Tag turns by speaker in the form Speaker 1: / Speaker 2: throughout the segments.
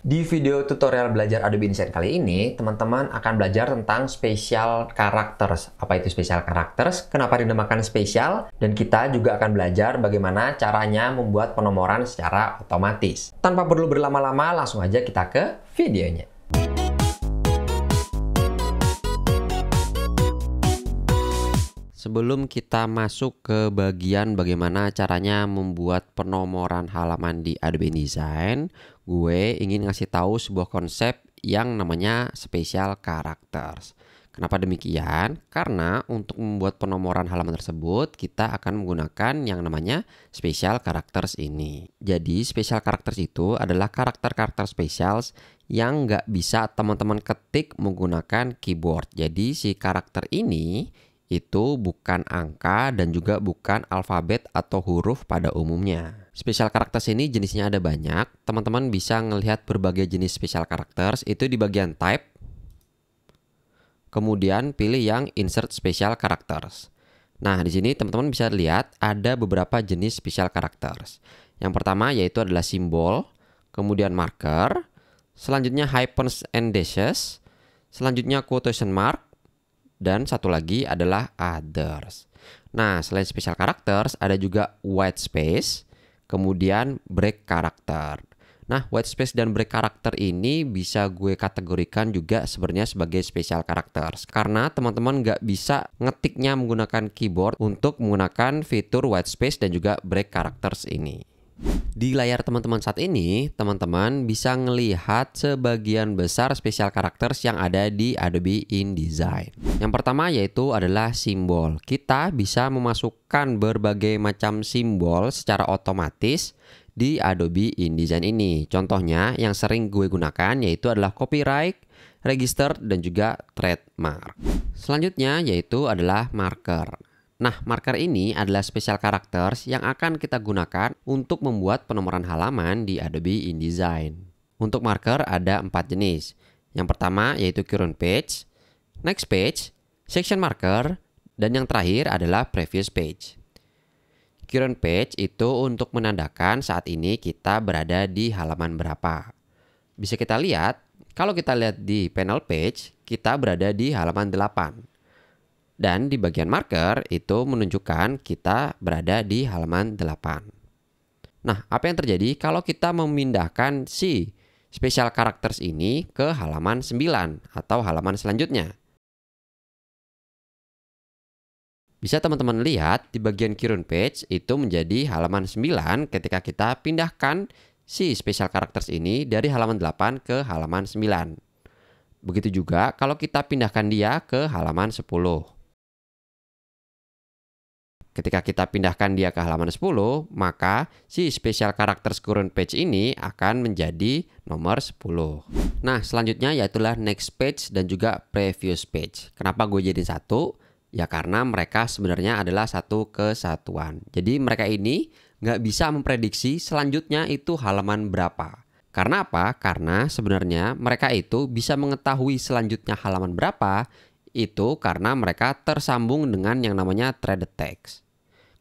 Speaker 1: Di video tutorial belajar Adobe InDesign kali ini, teman-teman akan belajar tentang special characters. Apa itu special characters? Kenapa dinamakan spesial? Dan kita juga akan belajar bagaimana caranya membuat penomoran secara otomatis. Tanpa perlu berlama-lama, langsung aja kita ke videonya.
Speaker 2: Sebelum kita masuk ke bagian bagaimana caranya membuat penomoran halaman di Adobe InDesign, gue ingin ngasih tahu sebuah konsep yang namanya special characters. Kenapa demikian? Karena untuk membuat penomoran halaman tersebut, kita akan menggunakan yang namanya special characters ini. Jadi, special characters itu adalah karakter-karakter spesial yang nggak bisa teman-teman ketik menggunakan keyboard. Jadi, si karakter ini itu bukan angka dan juga bukan alfabet atau huruf pada umumnya. Special characters ini jenisnya ada banyak. Teman-teman bisa melihat berbagai jenis special characters itu di bagian type. Kemudian pilih yang insert special characters. Nah, di sini teman-teman bisa lihat ada beberapa jenis special characters. Yang pertama yaitu adalah simbol, kemudian marker, selanjutnya hyphens and dashes, selanjutnya quotation mark, dan satu lagi adalah others. Nah, selain special characters, ada juga white space, kemudian break character. Nah, white space dan break character ini bisa gue kategorikan juga sebenarnya sebagai special characters. Karena teman-teman nggak bisa ngetiknya menggunakan keyboard untuk menggunakan fitur white space dan juga break characters ini. Di layar teman-teman saat ini, teman-teman bisa melihat sebagian besar special characters yang ada di Adobe InDesign. Yang pertama yaitu adalah simbol. Kita bisa memasukkan berbagai macam simbol secara otomatis di Adobe InDesign ini. Contohnya yang sering gue gunakan yaitu adalah copyright, register, dan juga trademark. Selanjutnya yaitu adalah marker. Nah, marker ini adalah special characters yang akan kita gunakan untuk membuat penomoran halaman di Adobe InDesign. Untuk marker ada 4 jenis. Yang pertama yaitu current page, next page, section marker, dan yang terakhir adalah previous page. Current page itu untuk menandakan saat ini kita berada di halaman berapa. Bisa kita lihat, kalau kita lihat di panel page, kita berada di halaman 8. Dan di bagian marker itu menunjukkan kita berada di halaman 8. Nah, apa yang terjadi kalau kita memindahkan si special characters ini ke halaman 9 atau halaman selanjutnya? Bisa teman-teman lihat di bagian current page itu menjadi halaman 9 ketika kita pindahkan si special characters ini dari halaman 8 ke halaman 9. Begitu juga kalau kita pindahkan dia ke halaman 10. Ketika kita pindahkan dia ke halaman 10, maka si special characters current page ini akan menjadi nomor 10. Nah, selanjutnya yaitulah next page dan juga previous page. Kenapa gue jadiin satu? Ya karena mereka sebenarnya adalah satu kesatuan. Jadi mereka ini nggak bisa memprediksi selanjutnya itu halaman berapa. Karena apa? Karena sebenarnya mereka itu bisa mengetahui selanjutnya halaman berapa itu karena mereka tersambung dengan yang namanya threaded text.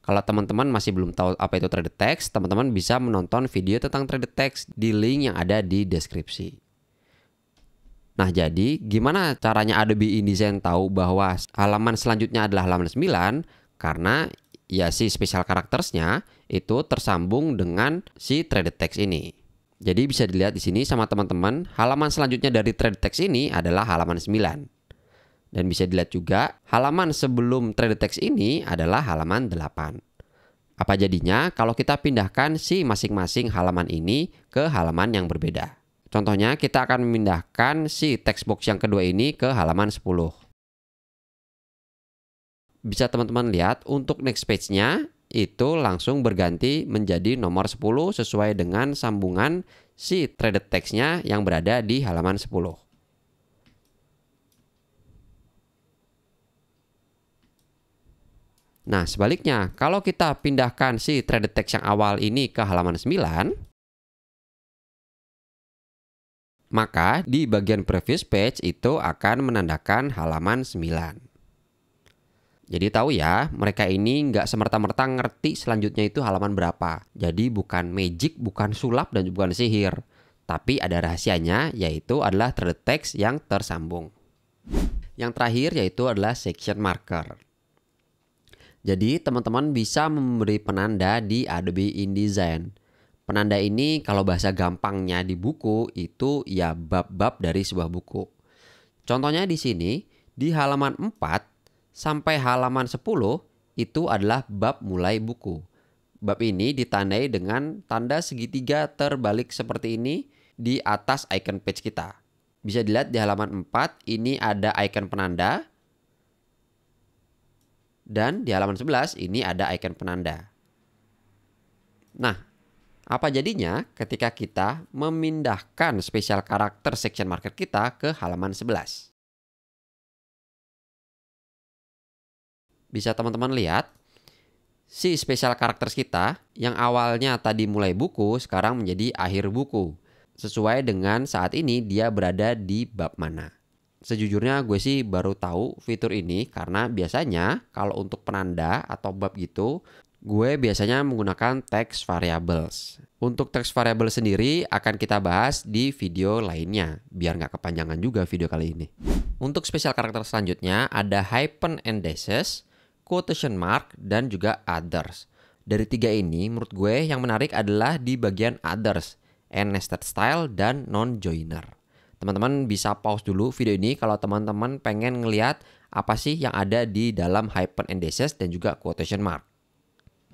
Speaker 2: Kalau teman-teman masih belum tahu apa itu threaded text, teman-teman bisa menonton video tentang threaded text di link yang ada di deskripsi. Nah, jadi gimana caranya Adobe InDesign tahu bahwa halaman selanjutnya adalah halaman 9? Karena ya si special characters-nya itu tersambung dengan si threaded text ini. Jadi bisa dilihat di sini sama teman-teman, halaman selanjutnya dari threaded text ini adalah halaman 9. Dan bisa dilihat juga halaman sebelum threaded text ini adalah halaman 8. Apa jadinya kalau kita pindahkan si masing-masing halaman ini ke halaman yang berbeda? Contohnya kita akan memindahkan si text box yang kedua ini ke halaman 10. Bisa teman-teman lihat untuk next page-nya itu langsung berganti menjadi nomor 10 sesuai dengan sambungan si threaded text-nya yang berada di halaman 10. Nah, sebaliknya, kalau kita pindahkan si threaded text yang awal ini ke halaman 9, maka di bagian previous page itu akan menandakan halaman 9. Jadi tahu ya, mereka ini nggak semerta-merta ngerti selanjutnya itu halaman berapa. Jadi bukan magic, bukan sulap, dan bukan sihir. Tapi ada rahasianya, yaitu adalah threaded text yang tersambung. Yang terakhir yaitu adalah section marker. Jadi teman-teman bisa memberi penanda di Adobe InDesign. Penanda ini kalau bahasa gampangnya di buku itu ya bab-bab dari sebuah buku. Contohnya di sini, di halaman 4 sampai halaman 10 itu adalah bab mulai buku. Bab ini ditandai dengan tanda segitiga terbalik seperti ini di atas icon page kita. Bisa dilihat di halaman 4 ini ada icon penanda. Dan di halaman 11 ini ada icon penanda. Nah, apa jadinya ketika kita memindahkan spesial karakter section marker kita ke halaman 11? Bisa teman-teman lihat, si spesial karakter kita yang awalnya tadi mulai buku sekarang menjadi akhir buku. Sesuai dengan saat ini dia berada di bab mana. Sejujurnya gue sih baru tahu fitur ini karena biasanya kalau untuk penanda atau bab gitu, gue biasanya menggunakan text variables. Untuk text variable sendiri akan kita bahas di video lainnya, biar nggak kepanjangan juga video kali ini. Untuk spesial karakter selanjutnya ada hyphen and dashes, quotation mark, dan juga others. Dari tiga ini menurut gue yang menarik adalah di bagian others, and nested style, dan non-joiner. Teman-teman bisa pause dulu video ini kalau teman-teman pengen ngelihat apa sih yang ada di dalam hyphen and dashes dan juga quotation mark.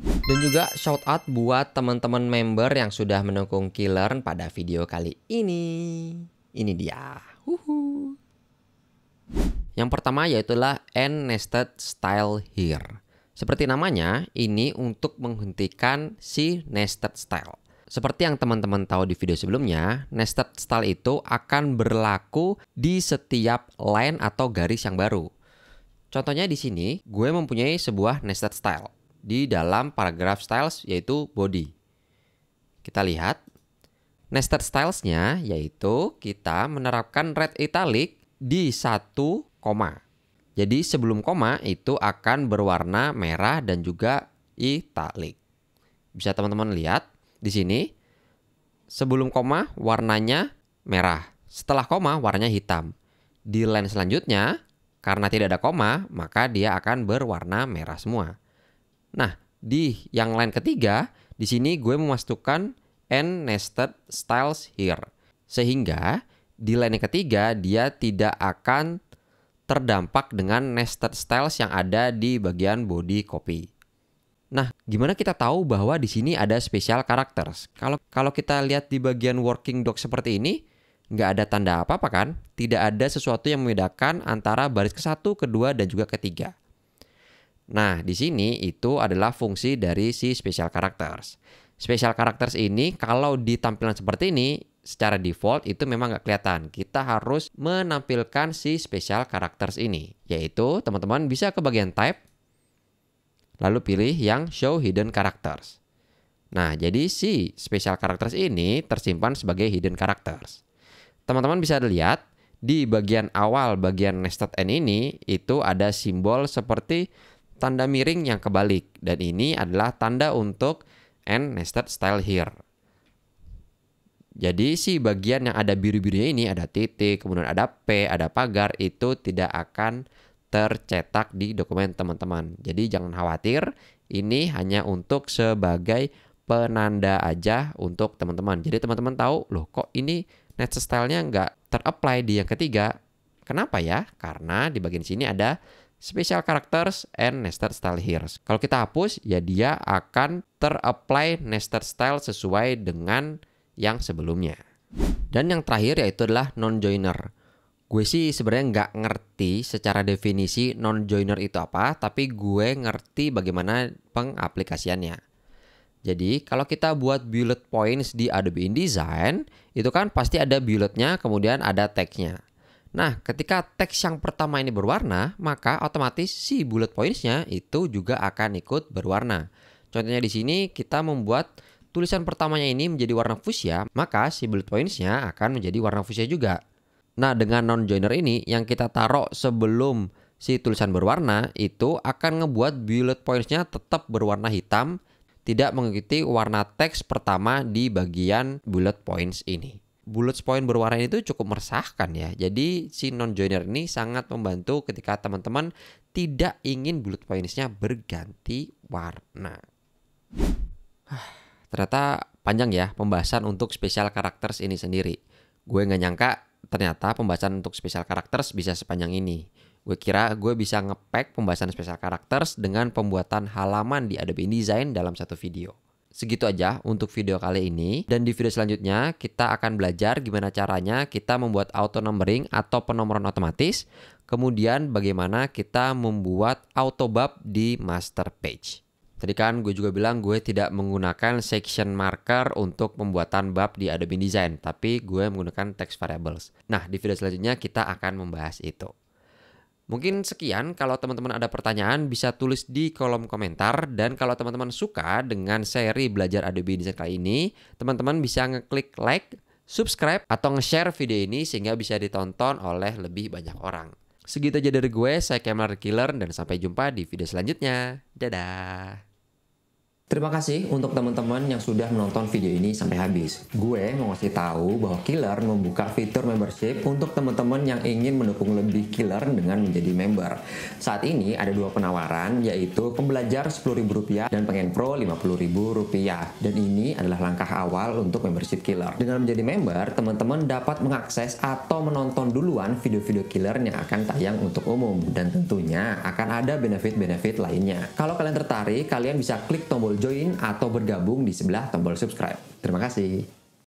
Speaker 2: Dan juga shout out buat teman-teman member yang sudah mendukung Keylearn pada video kali ini. Ini dia. Yang pertama yaitulah and nested style here. Seperti namanya, ini untuk menghentikan si nested style. Seperti yang teman-teman tahu di video sebelumnya, nested style itu akan berlaku di setiap line atau garis yang baru. Contohnya di sini, gue mempunyai sebuah nested style di dalam paragraph styles yaitu body. Kita lihat, nested stylesnya yaitu kita menerapkan red italic di 1 koma. Jadi sebelum koma itu akan berwarna merah dan juga italic. Bisa teman-teman lihat. Di sini, sebelum koma warnanya merah, setelah koma warnanya hitam. Di line selanjutnya, karena tidak ada koma, maka dia akan berwarna merah semua. Nah, di yang line ketiga, di sini gue memasukkan and nested styles here. Sehingga di line yang ketiga, dia tidak akan terdampak dengan nested styles yang ada di bagian body copy. Nah, gimana kita tahu bahwa di sini ada special characters? Kalau kita lihat di bagian working doc seperti ini, nggak ada tanda apa-apa kan? Tidak ada sesuatu yang membedakan antara baris ke-1, ke-2, dan juga ke-3. Nah, di sini itu adalah fungsi dari si special characters. Special characters ini kalau di tampilan seperti ini, secara default itu memang nggak kelihatan. Kita harus menampilkan si special characters ini. Yaitu teman-teman bisa ke bagian type, lalu pilih yang Show Hidden Characters. Nah, jadi si Special Characters ini tersimpan sebagai Hidden Characters. Teman-teman bisa lihat di bagian awal bagian nested n ini itu ada simbol seperti tanda miring yang kebalik. Dan ini adalah tanda untuk and nested style here. Jadi si bagian yang ada biru-birunya ini ada titik, kemudian ada P, ada pagar, itu tidak akan tercetak di dokumen teman-teman. Jadi jangan khawatir, ini hanya untuk sebagai penanda aja untuk teman-teman. Jadi teman-teman tahu, loh kok ini nested style-nya nggak ter-apply di yang ketiga. Kenapa ya? Karena di bagian sini ada special characters and nested style here. Kalau kita hapus, ya dia akan ter-apply nested style sesuai dengan yang sebelumnya. Dan yang terakhir yaitu adalah non-joiner. Gue sih sebenarnya nggak ngerti secara definisi non-joiner itu apa, tapi gue ngerti bagaimana pengaplikasiannya. Jadi kalau kita buat bullet points di Adobe InDesign, itu kan pasti ada bulletnya, kemudian ada teksnya. Nah, ketika teks yang pertama ini berwarna, maka otomatis si bullet points-nya itu juga akan ikut berwarna. Contohnya di sini kita membuat tulisan pertamanya ini menjadi warna fuchsia, maka si bullet points-nya akan menjadi warna fuchsia juga. Nah, dengan non-joiner ini yang kita taruh sebelum si tulisan berwarna itu akan ngebuat bullet points-nya tetap berwarna hitam, tidak mengikuti warna teks pertama di bagian bullet points ini. bullet point berwarna itu cukup meresahkan ya. Jadi si non-joiner ini sangat membantu ketika teman-teman tidak ingin bullet points-nya berganti warna. Ternyata panjang ya pembahasan untuk special characters ini sendiri. Gue nggak nyangka ternyata pembahasan untuk special characters bisa sepanjang ini. Gue kira gue bisa nge-pack pembahasan special characters dengan pembuatan halaman di Adobe InDesign dalam satu video. Segitu aja untuk video kali ini. Dan di video selanjutnya kita akan belajar gimana caranya kita membuat auto numbering atau penomoran otomatis. Kemudian bagaimana kita membuat auto bub di master page. Tadi kan gue juga bilang gue tidak menggunakan section marker untuk pembuatan bab di Adobe InDesign, tapi gue menggunakan text variables. Nah, di video selanjutnya kita akan membahas itu. Mungkin sekian, kalau teman-teman ada pertanyaan bisa tulis di kolom komentar. Dan kalau teman-teman suka dengan seri belajar Adobe InDesign kali ini, teman-teman bisa ngeklik like, subscribe, atau nge-share video ini sehingga bisa ditonton oleh lebih banyak orang. Segitu aja dari gue, saya Kemlar Killer, dan sampai jumpa di video selanjutnya. Dadah!
Speaker 1: Terima kasih untuk teman-teman yang sudah menonton video ini sampai habis. Gue mau ngasih tahu bahwa Killer membuka fitur membership untuk teman-teman yang ingin mendukung lebih Killer dengan menjadi member. Saat ini ada dua penawaran, yaitu pembelajar Rp10.000 dan pengen pro Rp50.000. Dan ini adalah langkah awal untuk membership Killer. Dengan menjadi member, teman-teman dapat mengakses atau menonton duluan video-video Killer yang akan tayang untuk umum. Dan tentunya akan ada benefit-benefit lainnya. Kalau kalian tertarik, kalian bisa klik tombol join atau bergabung di sebelah tombol subscribe. Terima kasih.